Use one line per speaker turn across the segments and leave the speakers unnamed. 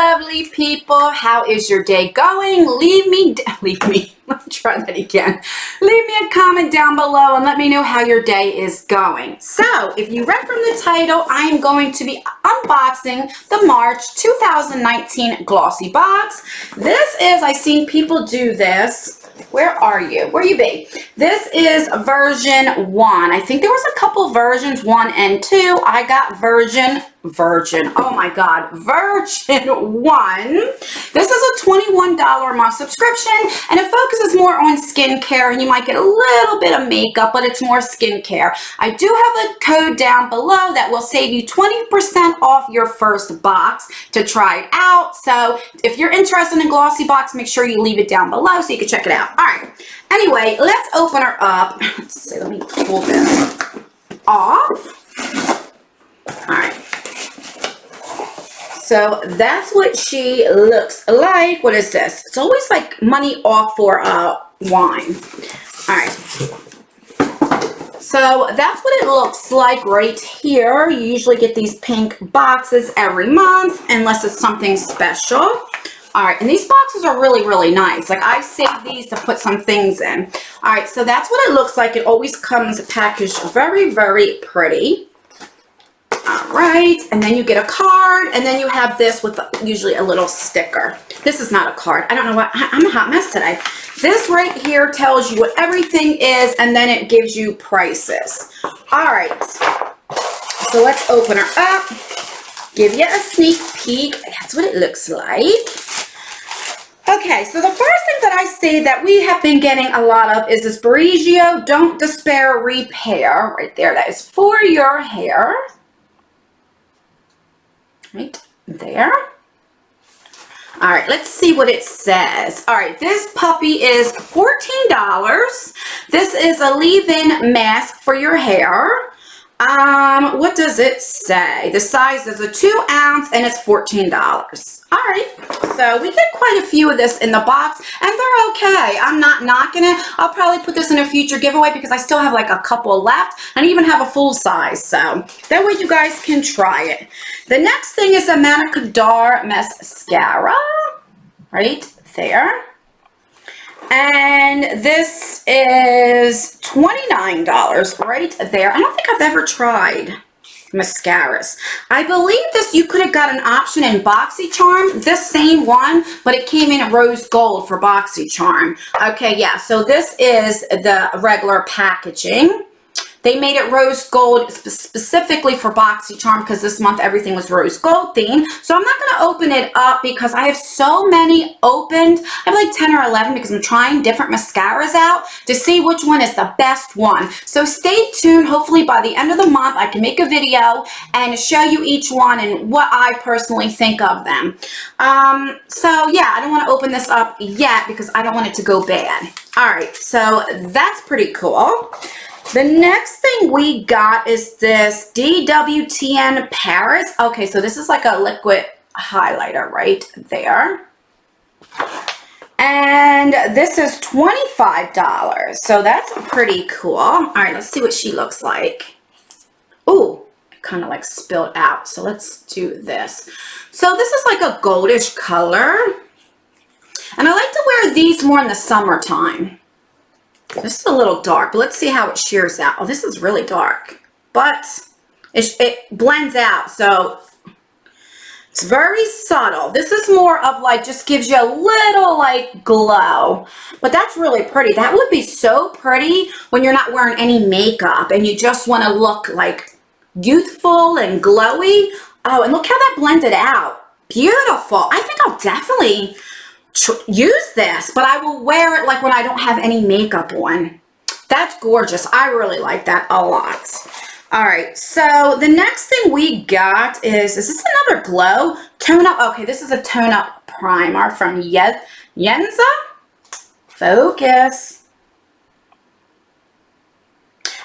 lovely people. How is your day going? Let me try that again. Leave me a comment down below and let me know how your day is going. So, if you read from the title, I am going to be unboxing the March 2019 Glossybox. This is, I've seen people do this. Where are you? Where you be? This is version 1. I think there was a couple versions, 1 and 2. I got version 1. This is a $21 a month subscription, and it focuses more on skincare, and you might get a little bit of makeup, but it's more skincare. I do have a code down below that will save you 20% off your first box to try it out. So if you're interested in Glossybox, make sure you leave it down below so you can check it out. All right. Anyway, let's open her up. Let's see. Let me pull this off. All right. So that's what she looks like. What is this? It's always like money off for wine. All right. So that's what it looks like right here. You usually get these pink boxes every month unless it's something special. All right, and these boxes are really, really nice. Like, I saved these to put some things in. All right, so that's what it looks like. It always comes packaged very, very pretty. All right, and then you get a card, and then you have this with usually a little sticker. This is not a card. I don't know what, I'm a hot mess today. This right here tells you what everything is, and then it gives you prices. All right, so let's open her up, give you a sneak peek. That's what it looks like. Okay, so the first thing that I see that we have been getting a lot of is this Briogeo Don't Despair Repair right there. That is for your hair. Right there. All right, let's see what it says. All right, this puppy is $14. This is a leave-in mask for your hair. What does it say? The size is a 2 ounce and it's $14. All right, so we get quite a few of this in the box, and they're okay. I'm not knocking it. I'll probably put this in a future giveaway because I still have like a couple left, and I even have a full size, so that way you guys can try it. The next thing is a Manicador mascara, right there. And this is $29 right there. I don't think I've ever tried mascaras. I believe this, you could have got an option in BoxyCharm, this same one, but it came in rose gold for BoxyCharm. Okay, yeah, so this is the regular packaging. They made it rose gold specifically for BoxyCharm because this month everything was rose gold themed. So I'm not going to open it up because I have so many opened. I have like 10 or 11 because I'm trying different mascaras out to see which one is the best one. So stay tuned. Hopefully by the end of the month I can make a video and show you each one and what I personally think of them. So yeah, I don't want to open this up yet because I don't want it to go bad. All right, so that's pretty cool. The next thing we got is this DWTN Paris. Okay, so this is like a liquid highlighter right there. And this is $25. So that's pretty cool. All right, let's see what she looks like. Ooh, it kind of like spilled out. So let's do this. So this is like a goldish color. And I like to wear these more in the summertime. This is a little dark, but let's see how it shears out. Oh, this is really dark, but it blends out, so it's very subtle. This is more of like, just gives you a little like glow, but that's really pretty. That would be so pretty when you're not wearing any makeup and you just want to look like youthful and glowy. Oh, and look how that blended out. Beautiful. I think I'll definitely use this, but I will wear it like when I don't have any makeup on. That's gorgeous. I really like that a lot. All right, so the next thing we got is this another glow tone up? Okay, this is a tone up primer from Yenza. Focus.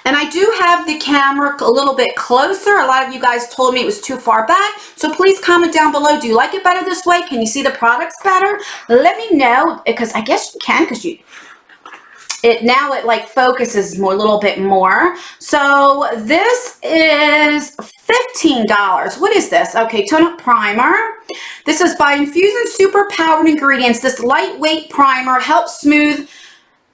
And I do have the camera a little bit closer. A lot of you guys told me it was too far back. So please comment down below. Do you like it better this way? Can you see the products better? Let me know, because I guess you can, because it like focuses more, a little bit more. So this is $15. What is this? Okay, tone up primer. This is by infusing super powered ingredients. This lightweight primer helps smooth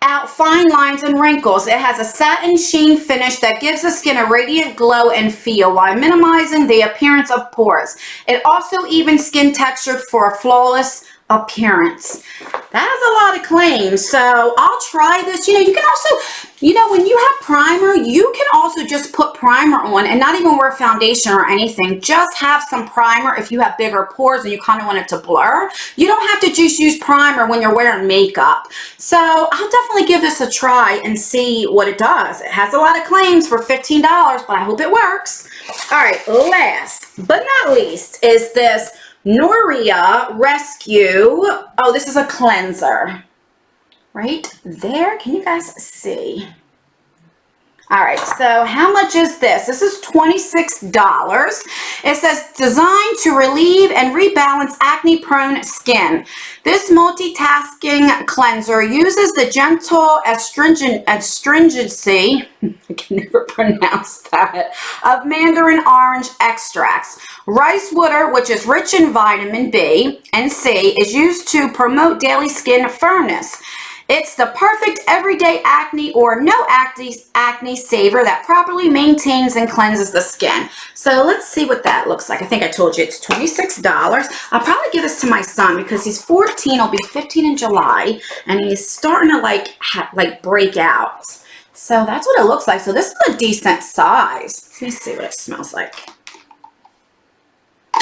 out fine lines and wrinkles. It has a satin sheen finish that gives the skin a radiant glow and feel while minimizing the appearance of pores. It also evens skin texture for a flawless appearance. That is a lot of claims, so I'll try this. You know, you can also, you know, when you have primer, you can also just put primer on and not even wear foundation or anything. Just have some primer if you have bigger pores and you kind of want it to blur. You don't have to just use primer when you're wearing makeup. So I'll definitely give this a try and see what it does. It has a lot of claims for $15, but I hope it works. All right, last but not least is this Noria Rescue. Oh, this is a cleanser right there. Can you guys see? All right, so how much is this? This is $26. It says designed to relieve and rebalance acne-prone skin. This multitasking cleanser uses the gentle astringency, I can never pronounce that, of mandarin orange extracts. Rice water, which is rich in vitamin B and C, is used to promote daily skin firmness. It's the perfect everyday acne or no acne saver that properly maintains and cleanses the skin. So let's see what that looks like. I think I told you it's $26. I'll probably give this to my son because he's 14. He'll be 15 in July, and he's starting to like break out. So that's what it looks like. So this is a decent size. Let me see what it smells like.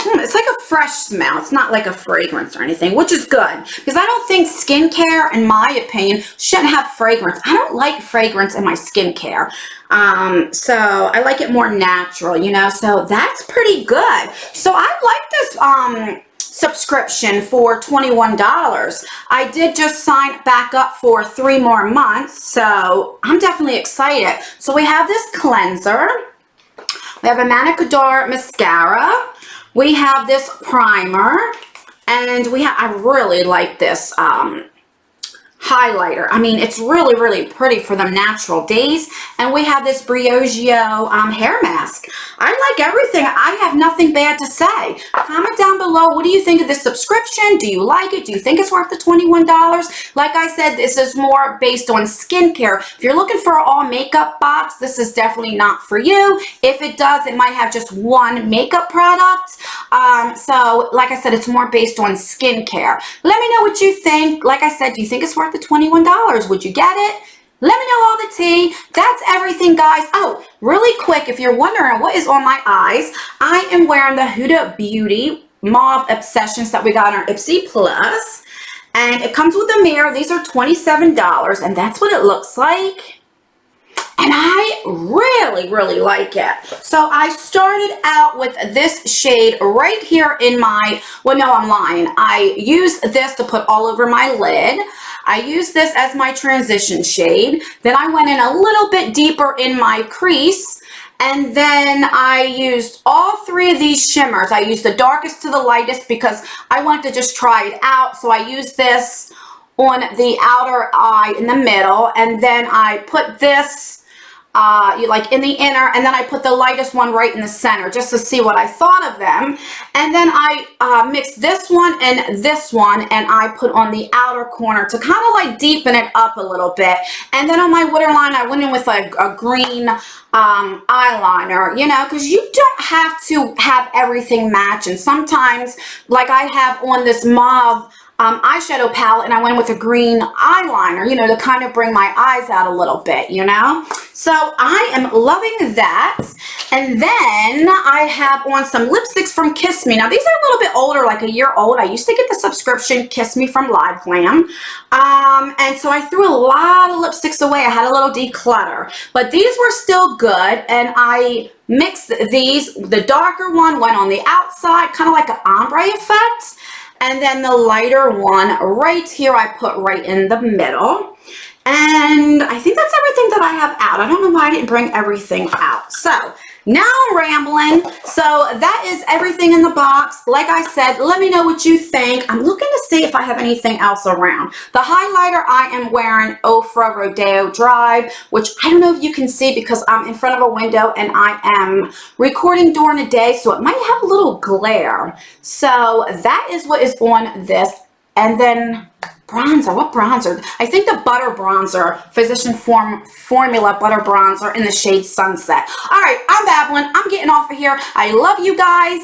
It's like a fresh smell. It's not like a fragrance or anything, which is good because I don't think skincare, in my opinion, shouldn't have fragrance. I don't like fragrance in my skincare. So I like it more natural, you know, so that's pretty good. So I like this subscription for $21. I did just sign back up for 3 more months, so I'm definitely excited. So we have this cleanser. We have a Manicador mascara. We have this primer, and I really like this highlighter. I mean, it's really, really pretty for the natural days. And we have this Briogeo hair mask. I like everything. I have nothing bad to say. Comment down below, what do you think of this subscription? Do you like it? Do you think it's worth the $21? Like I said, this is more based on skincare. If you're looking for an all makeup box, this is definitely not for you. If it does, it might have just one makeup product. So like I said, it's more based on skincare. Let me know what you think. Like I said, do you think it's worth the $21? Would you get it? Let me know all the tea. That's everything, guys. Oh, really quick, if you're wondering what is on my eyes, I am wearing the Huda Beauty Mauve Obsessions that we got on our Ipsy Plus. And it comes with a mirror. These are $27, and that's what it looks like. And I really, really like it. So I started out with this shade right here in my, well, no, I'm lying. I used this to put all over my lid. I used this as my transition shade. Then I went in a little bit deeper in my crease. And then I used all 3 of these shimmers. I used the darkest to the lightest because I wanted to just try it out. So I used this on the outer eye in the middle. And then I put this like in the inner, and then I put the lightest one right in the center just to see what I thought of them. And then I mixed this one and this one, and I put on the outer corner to kind of like deepen it up a little bit. And then on my waterline, I went in with a green eyeliner, you know, because you don't have to have everything match. And sometimes, like I have on this mauve eyeshadow palette, and I went with a green eyeliner, you know, to kind of bring my eyes out a little bit, you know. So I am loving that. And then I have on some lipsticks from Kiss Me. Now these are a little bit older, like a year old. I used to get the subscription Kiss Me from Live Glam. And so I threw a lot of lipsticks away. I had a little declutter, but these were still good. And I mixed these. The darker one went on the outside, kind of like an ombre effect. And then the lighter one right here, I put right in the middle. And I think that's everything that I have out. I don't know why I didn't bring everything out. So now I'm rambling. So that is everything in the box. Like I said, let me know what you think. I'm looking to see if I have anything else around. The highlighter I am wearing Ofra Rodeo Drive, which I don't know if you can see because I'm in front of a window and I am recording during the day, so it might have a little glare. So that is what is on this. And then bronzer, what bronzer? I think the butter bronzer, Physician Formula butter bronzer in the shade Sunset. All right, I'm babbling. I'm getting off of here. I love you guys.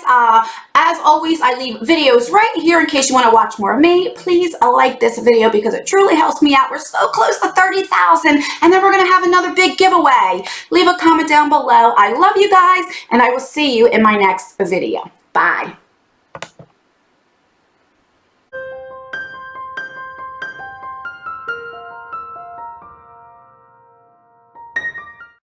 As always, I leave videos right here in case you want to watch more of me. Please like this video because it truly helps me out. We're so close to 30,000, and then we're going to have another big giveaway. Leave a comment down below. I love you guys, and I will see you in my next video. Bye.